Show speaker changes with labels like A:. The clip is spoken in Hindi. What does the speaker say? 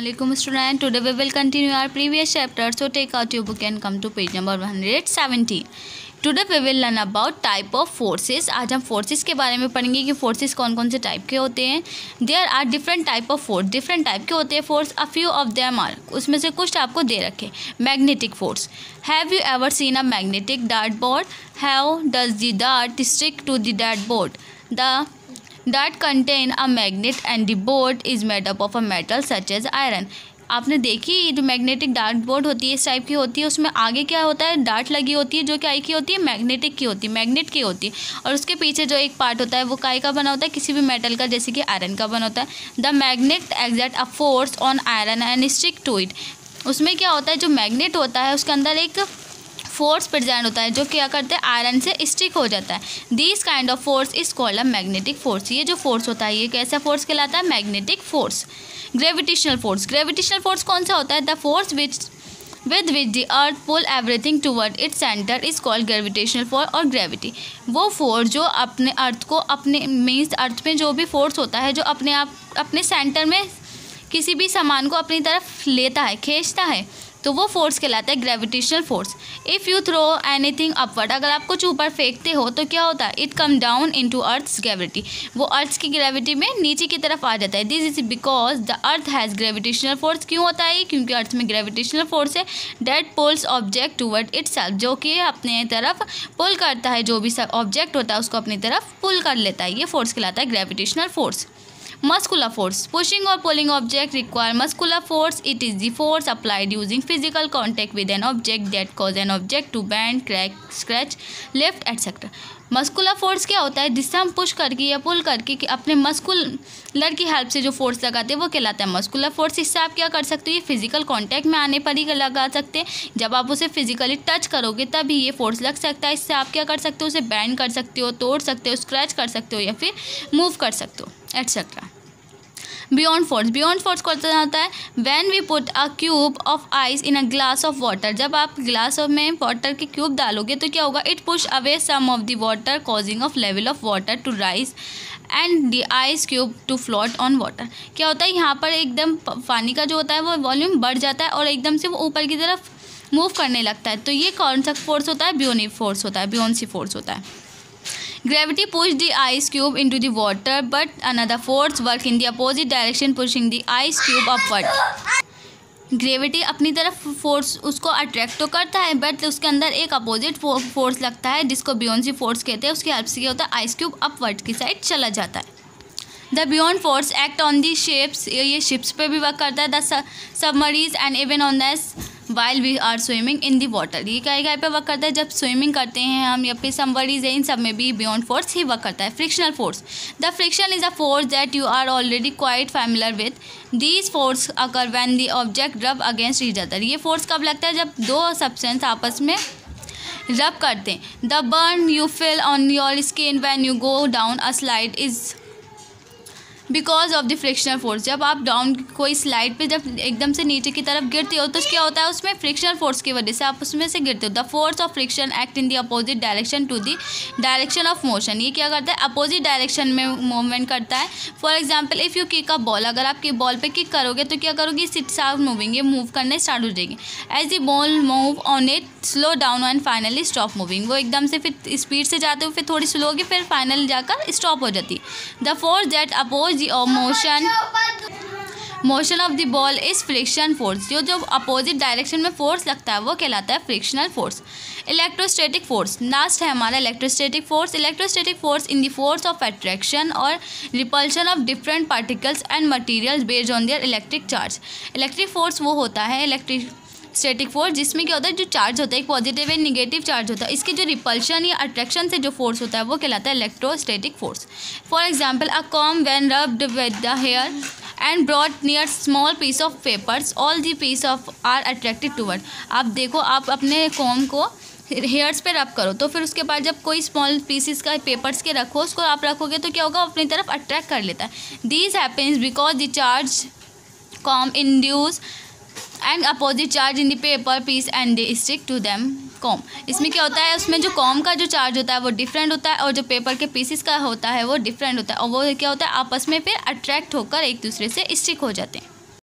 A: Assalamualaikum student. Today we will continue our previous chapter. So take out your book and come to page number 117. Today we will learn about type of forces. आज हम forces के बारे में पढ़ेंगे कि forces कौन कौन से टाइप के होते हैं. There are different type of force. Different type के होते हैं force. A few of them are. उसमें से कुछ आपको दे रखे. Magnetic force. Have you ever seen a magnetic dartboard? How does the dart stick to the dartboard? The dart contain a magnet and the board is made up of a metal such as iron. आपने देखी ये जो मैग्नेटिक डार्ट बोर्ड होती है इस टाइप की होती है, उसमें आगे क्या होता है, डार्ट लगी होती है जो क्या की होती है, मैग्नेटिक की होती है, मैग्नेट की होती है, और उसके पीछे जो एक पार्ट होता है वो काय का बना होता है, किसी भी मेटल का, जैसे कि आयरन का बना होता है. The magnet exert a force on iron and stick to it. उसमें क्या होता है, जो मैग्नेट होता है उसके अंदर एक फोर्स प्रेजेंट होता है जो क्या करते हैं, आयरन से स्टिक हो जाता है. This kind of force is called a magnetic force. ये जो फोर्स होता है ये कैसा फोर्स कहलाता है, magnetic force. Gravitational force. Gravitational force कौन सा होता है, the force with which the earth pull everything toward its center is called gravitational force और gravity. वो फोर्स जो अपने अर्थ को अपने मीन्स अर्थ में जो भी फोर्स होता है जो अपने आप अपने सेंटर में किसी भी सामान को अपनी तरफ लेता है, खींचता है, तो वो फोर्स कहलाता है gravitational force. If you throw anything upward, अगर आप कुछ ऊपर फेंकते हो तो क्या होता है, it come down into earth's gravity. वो अर्थ की ग्रेविटी में नीचे की तरफ आ जाता है. This is because the earth has gravitational force. क्यों होता है, क्योंकि अर्थ में ग्रेविटेशनल फोर्स है. That pulls object toward itself, जो कि अपने तरफ पुल करता है, जो भी ऑब्जेक्ट होता है उसको अपनी तरफ पुल कर लेता है. ये फोर्स कहलाता है gravitational force. Muscular force. Pushing or pulling object require muscular force. It is the force applied using physical contact with an object that cause an object to bend, crack, scratch, lift, etc. Muscular force क्या होता है, जिससे हम पुश करके या पुल करके कि अपने मस्कुलर की हेल्प से जो फोर्स लगाते हैं वो कहलाता है मस्कुलर फोर्स. इससे आप क्या कर सकते हो, ये फिजिकल कांटेक्ट में आने पर ही लगा सकते हैं. जब आप उसे फिजिकली टच करोगे तभी ये फोर्स लग सकता है. इससे आप क्या कर सकते हो, उसे बैंड कर सकते हो, तोड़ सकते हो, स्क्रैच कर सकते हो या फिर मूव कर सकते हो, etcetera. Beyond force. Beyond force कौन सा होता है, when we put a cube of ice in a glass of water. जब आप ग्लास में वाटर के क्यूब डालोगे तो क्या होगा, it push away some of the water causing of level of water to rise and the ice cube to float on water. क्या होता है, यहाँ पर एकदम पानी का जो होता है वो वॉल्यूम बढ़ जाता है और एकदम से वो ऊपर की तरफ मूव करने लगता है. तो ये कौन सा फोर्स होता है, बियोनी फोर्स होता है, बियोन्सी फोर्स होता है. Gravity pushed the ice cube into the water, but another force work in the opposite direction, pushing the ice cube upward. Gravity अपनी तरफ फोर्स उसको अट्रैक्ट तो करता है, बट उसके अंदर एक अपोजिट फोर्स लगता है जिसको बियोन्सी फोर्स कहते हैं. उसकी हेल्प से क्या होता है, आइस क्यूब अपवर्ड की साइड चला जाता है. The beyond force act on the ships. ये शिप्स पे भी वर्क करता है. The submarines and even on this while we are swimming in the water. ये क्या पे वर्क करता है, जब स्विमिंग करते हैं हम या फिर सबमरीज है, इन सब में भी बियॉन्ड फोर्स ही वर्क करता है. Frictional force. The friction is a force that you are already quite familiar with. These force occur when the object rub against each other. ये फोर्स कब लगता है, जब दो सब्सटेंस आपस में रब करते हैं. The burn you feel on your skin when you go down a slide is because of the frictional force. जब आप डाउन कोई स्लाइड पे जब एकदम से नीचे की तरफ गिरते हो तो क्या होता है, उसमें फ्रिक्शनल फोर्स की वजह से आप उसमें से गिरते हो. The force of friction act in the opposite direction to the direction of motion. ये क्या करता है, अपोजिट डायरेक्शन में मूवमेंट करता है. For example if you kick a ball, अगर आप बॉल पे किक करोगे तो क्या करोगे, इट स्टार्ट मूविंग, ये मूव करने स्टार्ट हो जाएगी. As the ball move on it slow down and finally stop moving. वो एकदम से फिर स्पीड से जाते हो, फिर थोड़ी स्लो होगी, फिर फाइनल जाकर स्टॉप हो जाती है. The force that oppose motion of the ball is friction force. जो अपोजिट डायरेक्शन में फोर्स लगता है वो कहलाता है frictional force. Electrostatic force. Last है हमारा electrostatic force. Electrostatic force in the force of attraction और repulsion of different particles and materials based on their electric charge. Electric force वो होता है स्टैटिक फोर्स जिसमें क्या होता है, जो चार्ज होता है एक पॉजिटिव एंड निगेटिव चार्ज होता है, इसके जो रिपल्शन या अट्रैक्शन से जो फोर्स होता है वो कहलाता है electrostatic force. For example a comb when rubbed with the hair and brought near small piece of papers all the piece of are attracted toward. आप देखो, आप अपने कॉम्ब को हेयर्स पे रब करो तो फिर उसके बाद जब कोई स्मॉल पीसेस का पेपर्स के रखो, उसको आप रखोगे तो क्या होगा, अपनी तरफ अट्रैक्ट कर लेता है. This happens because the charge comb induce and opposite charge in the paper piece and they stick to them comb. इसमें क्या होता है, उसमें जो कॉम का जो चार्ज होता है वो डिफरेंट होता है और जो पेपर के पीसेस का होता है वो डिफरेंट होता है, और वो क्या होता है, आपस में फिर अट्रैक्ट होकर एक दूसरे से स्टिक हो जाते हैं.